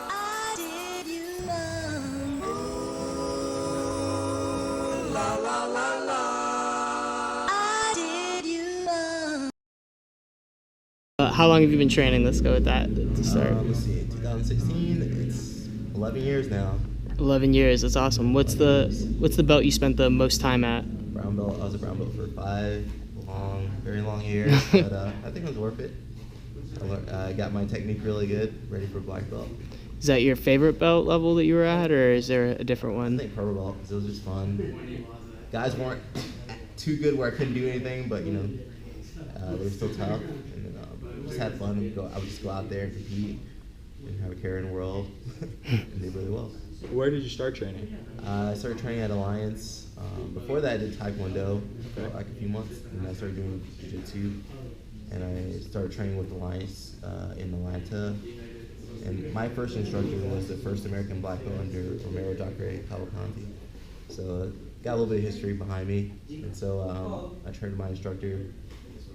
I did you wrong. I did you wrong. How long have you been training? Let's go with that to start. Let's see, 2016. It's 11 years now. 11 years. That's awesome. What's the belt you spent the most time at? Brown belt. I was a brown belt for 5 very long years, but I think it was worth it. I got my technique really good, ready for black belt. Is that your favorite belt level that you were at, or is there a different I one? think purple belt because it was just fun. Guys weren't too good where I couldn't do anything, but they were still tough, and then just had fun. I would just go out there and compete and have a career in the world, and did really well. Where did you start training? I started training at Alliance. Before that, I did Taekwondo for like a few months, and I started doing Jiu-Jitsu. And I started training with Alliance in Atlanta. And my first instructor was the first American black belt under Romero Jacare Cavalcanti. So got a little bit of history behind me. And so I trained my instructor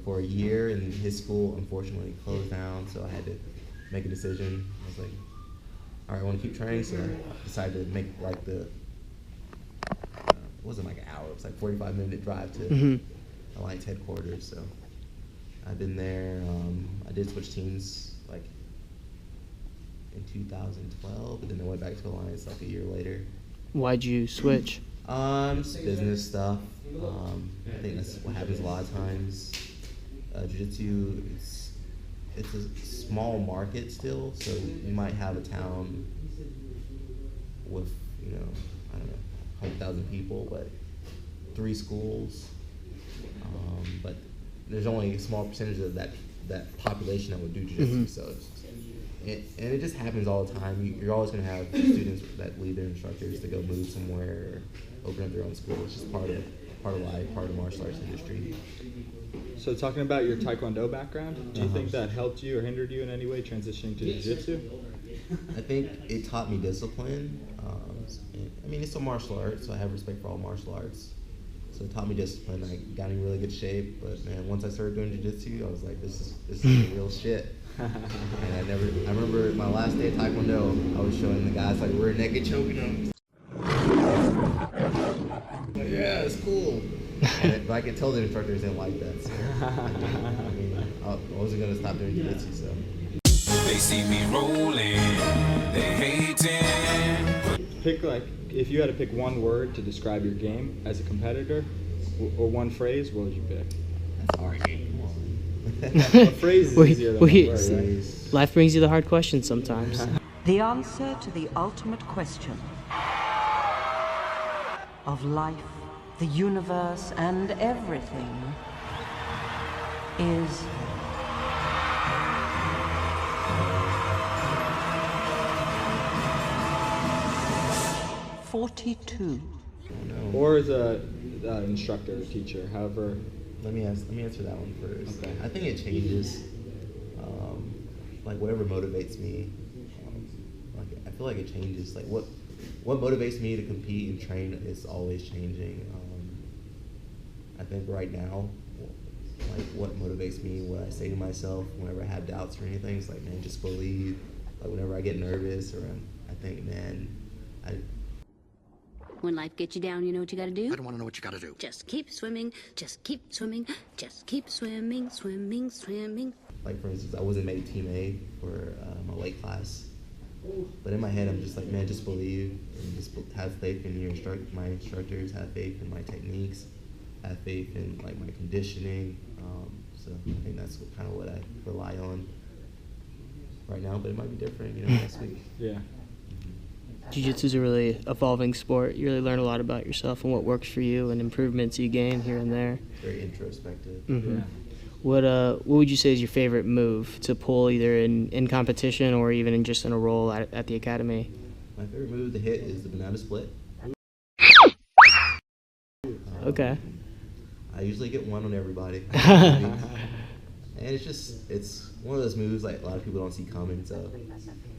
for a year, and his school unfortunately closed down, so I had to make a decision. I was like, all right, I want to keep training, so I decided to make like it wasn't like an hour, it was like 45-minute drive to Alliance headquarters. So I've been there. I did switch teams like in 2012, but then I went back to Alliance like a year later. Why'd you switch? Just business stuff. I think that's what happens a lot of times. Jiu-Jitsu, it's a small market still, so you might have a town with, I don't know, 100,000 people, but 3 schools. But there's only a small percentage of that population that would do jiu-jitsu, so and it just happens all the time. You're always going to have students that leave their instructors to go move somewhere or open up their own school. It's just part of life, part of the martial arts industry. So talking about your Taekwondo background, do you think that helped you or hindered you in any way transitioning to Jiu-Jitsu? I think it taught me discipline. I mean, it's a martial art, so I have respect for all martial arts. So it taught me discipline. I got in really good shape, but man, once I started doing jiu-jitsu, I was like, this is the real shit. And I remember my last day of Taekwondo, I was showing the guys like rear naked choking them. Like, yeah, it's cool. But I could tell the instructors didn't like that. So I wasn't gonna stop doing jiu-jitsu. So they see me rolling, they hating. Pick if you had to pick one word to describe your game as a competitor, or one phrase, what would you pick? That's hard. A phrase is easier than one word, right? Life brings you the hard questions sometimes. The answer to the ultimate question of life, the universe, and everything is 42. Or as a instructor or teacher, however. Let me answer that one first. Okay. I think it changes. Like whatever motivates me. I feel like it changes. Like what motivates me to compete and train is always changing. I think right now, like what motivates me, what I say to myself whenever I have doubts or anything, is like, man, just believe. Like whenever I get nervous or I think, man, When life gets you down, you know what you gotta do? I don't want to know what you gotta do. Just keep swimming, just keep swimming, just keep swimming, swimming, swimming. like for instance, I wasn't made Team A for my weight class. But in my head, I'm just like, man, just believe and just have faith in my instructors, have faith in my techniques, have faith in like my conditioning. So I think that's kind of what I rely on right now, but it might be different, next week. Yeah. Jiu-Jitsu is a really evolving sport. You really learn a lot about yourself and what works for you and improvements you gain here and there. Very introspective. Mm-hmm. Yeah. What would you say is your favorite move to pull either in competition or even just in a role at the academy? My favorite move to hit is the banana split. Okay. I usually get one on everybody. And it's one of those moves like a lot of people don't see coming, so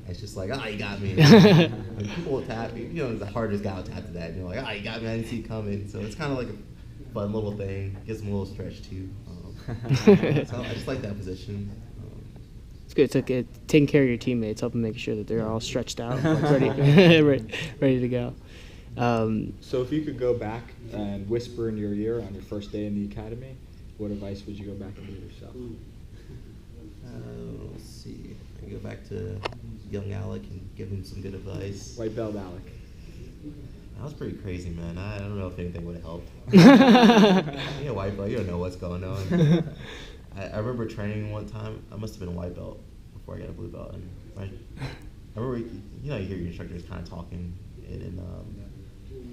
it's just like, you got me. Like, people will tap you, the hardest guy will tap to that, and you're like, you got me, I didn't see it coming. So it's kind of like a fun little thing, gives them a little stretch too. So I just like that position. It's good. It's like taking care of your teammates, helping make sure that they're all stretched out, like ready, ready to go. So if you could go back and whisper in your ear on your first day in the academy, what advice would you go back and give yourself? Let's see. I go back to young Alec and give him some good advice. White belt Alec. That was pretty crazy, man. I don't know if anything would have helped. You're a white belt, you don't know what's going on. I remember training one time. I must have been a white belt before I got a blue belt. And I remember, you hear your instructors kind of talking, and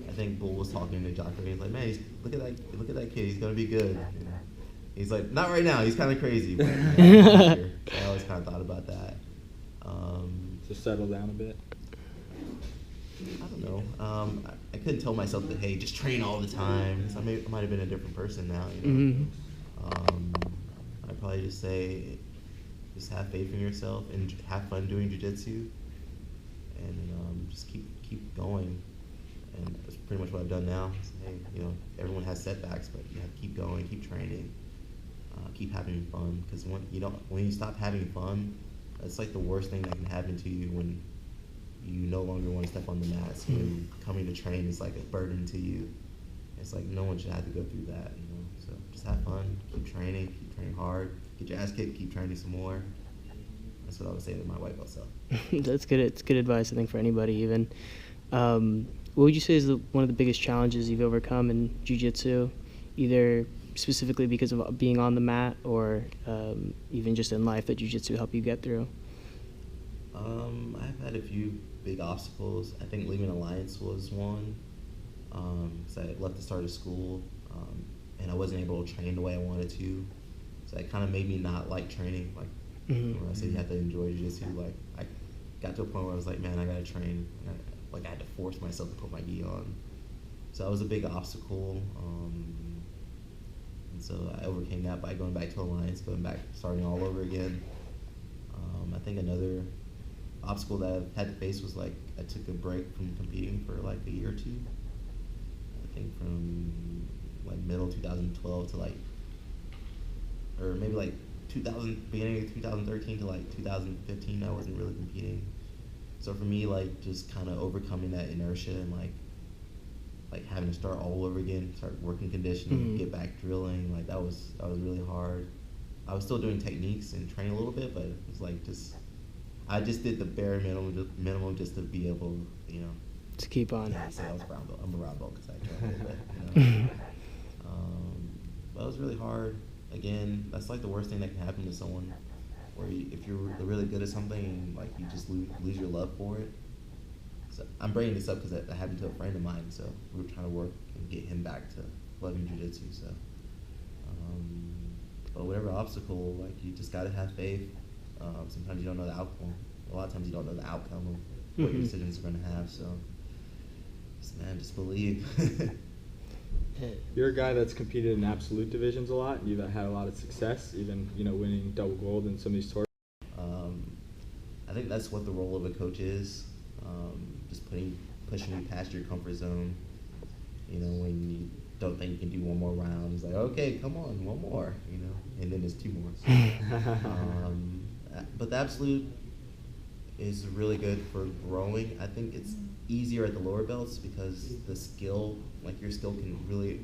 I think Bull was talking to Jocker. He's like, man, look at that kid. He's gonna be good. And he's like, not right now. He's kind of crazy. But, I always kind of thought about that. Just settle down a bit. I don't know. I couldn't tell myself that, hey, just train all the time. 'Cause I might have been a different person now. I'd probably just say, just have faith in yourself and have fun doing jiu-jitsu, and just keep going. And that's pretty much what I've done now. Hey, everyone has setbacks, but you have to keep going, keep training, keep having fun. Because when you stop having fun, that's like the worst thing that can happen to you when you no longer want to step on the mats. When coming to train is like a burden to you. It's like no one should have to go through that. So just have fun, keep training hard, get your ass kicked, keep training some more. That's what I would say to my white belt self. That's good. It's good advice, I think, for anybody even. What would you say is one of the biggest challenges you've overcome in jiu-jitsu, either specifically because of being on the mat or even just in life that jiu-jitsu helped you get through? I've had a few big obstacles. I think leaving Alliance was one, because I left the start of school, and I wasn't able to train the way I wanted to. So it kind of made me not like training. Like when I said you have to enjoy jiu-jitsu, like I got to a point where I was like, man, I gotta train. I had to force myself to put my gi on. So that was a big obstacle. And so I overcame that by going back to Alliance, starting all over again. I think another obstacle that I've had to face was like I took a break from competing for like a year or two. I think from like middle 2012 to or maybe like beginning of 2013 to like 2015, I wasn't really competing. So for me, like just kind of overcoming that inertia and like having to start all over again, start working conditioning, get back drilling, like that was really hard. I was still doing techniques and training a little bit, but it was like I just did the bare minimum just to be able, to keep on. Yeah, I say I was brown belt. I'm a brown belt because I trained a little bit. But it was really hard. Again, that's like the worst thing that can happen to someone, where if you're really good at something and like you just lose your love for it. So I'm bringing this up because that happened to a friend of mine. So we were trying to work and get him back to loving jiu-jitsu. So, but whatever obstacle, like you just gotta have faith. Sometimes you don't know the outcome. A lot of times you don't know the outcome of what your decisions are gonna have. So, just believe. You're a guy that's competed in absolute divisions a lot. You've had a lot of success, even winning double gold in some of these tournaments. I think that's what the role of a coach is. Just pushing you past your comfort zone. When you don't think you can do one more round, he's like, okay, come on, one more. And then there's two more. But the absolute is really good for growing. I think it's easier at the lower belts because the skill, like your skill can really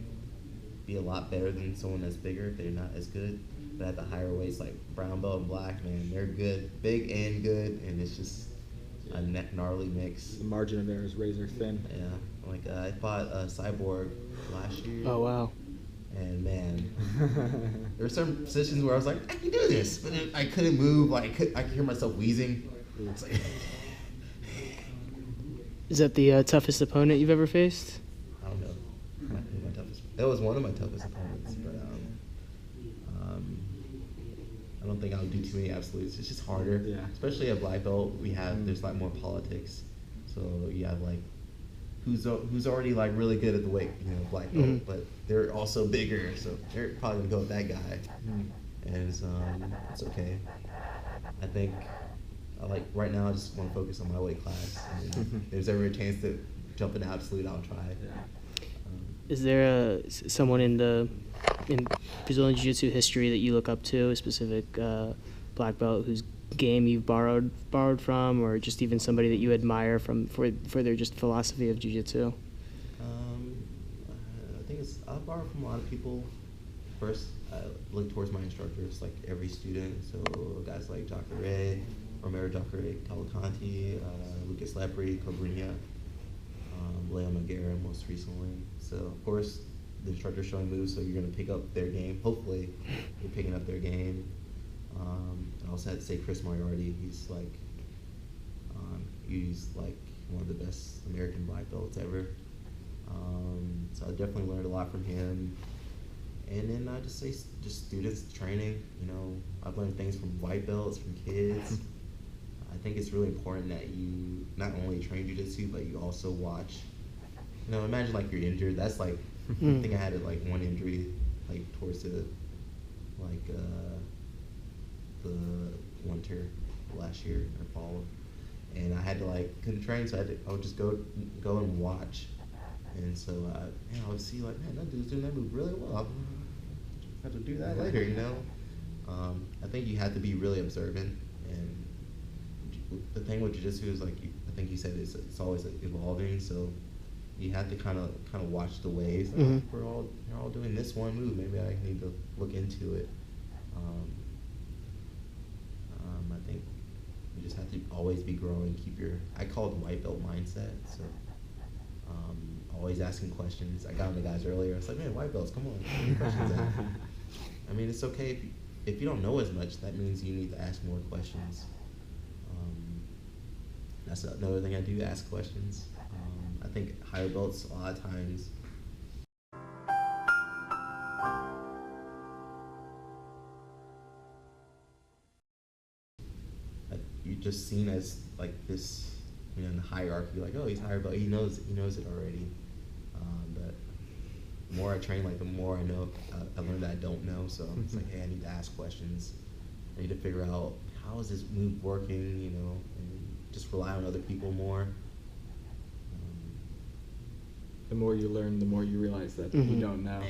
be a lot better than someone that's bigger if they're not as good. But at the higher weights, like brown belt and black, man, they're good, big and good, and it's just a gnarly mix. The margin of error is razor thin. Yeah, like I fought Cyborg last year. Oh, wow. And man, there were some positions where I was like, I can do this, but I couldn't move. Like I could hear myself wheezing. It's like, Is that the toughest opponent you've ever faced? I don't know. That was one of my toughest opponents, but I don't think I'll do too many absolutes. It's just harder. Yeah. Especially at black belt, there's like more politics. So you have like who's already like really good at the weight, black belt, but they're also bigger, so they're probably gonna go with that guy. And it's okay. I think right now I just want to focus on my weight class. And if there's ever a chance to jump into absolute, I'll try. Is there someone in Brazilian Jiu-Jitsu history that you look up to, a specific black belt whose game you've borrowed from, or just even somebody that you admire for their just philosophy of jiu-jitsu? I think I borrow from a lot of people. First, I look towards my instructors, like every student. So guys like Jacare, Romero Jacare, Cavalcanti, Lucas Lepri, Cobrinha, Leo Nogueira most recently. So of course, the instructor's showing moves, so you're gonna pick up their game. Hopefully, you're picking up their game. I also had to say Chris Moriarty. He's like one of the best American black belts ever. So I definitely learned a lot from him. And then I just say just students training. You know, I've learned things from white belts, from kids. I think it's really important that you not only train jiu-jitsu, but you also watch. You know, imagine like you're injured. That's like I think I had like one injury like towards the winter last year or fall, and I had to couldn't train, so I would just go and watch. And so I would see like, man, that dude's doing that move really well. I have to do that later, you know. I think you have to be really observant, and the thing with jiu-jitsu is I think you said it's always evolving. So you have to kind of watch the waves. We're all doing this one move. Maybe I need to look into it. I think you just have to always be growing. I call it the white belt mindset. So always asking questions. I got on the guys earlier. I was like, man, white belts, come on, get your questions in. I mean, it's okay if you don't know as much. That means you need to ask more questions. That's another thing I do, ask questions. I think higher belts a lot of times you're just seen as like this, you know, in the hierarchy, like, oh, he's higher belt, he knows it already. But the more I train, like the more I know, I learn that I don't know. So it's like, hey, I need to ask questions. I need to figure out how is this move working, you know, and just rely on other people more. The more you learn, the more you realize that you don't know.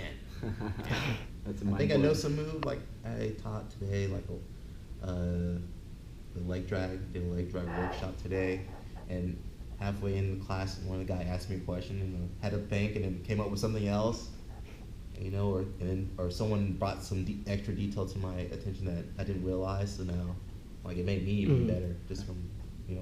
That's a I think I know some move. Like I taught today, like the leg drag, did a leg drag workshop today, and halfway in the class, one of the guy asked me a question and I had to think, and then came up with something else, you know, or someone brought some extra detail to my attention that I didn't realize. So now, like, it made me even better just from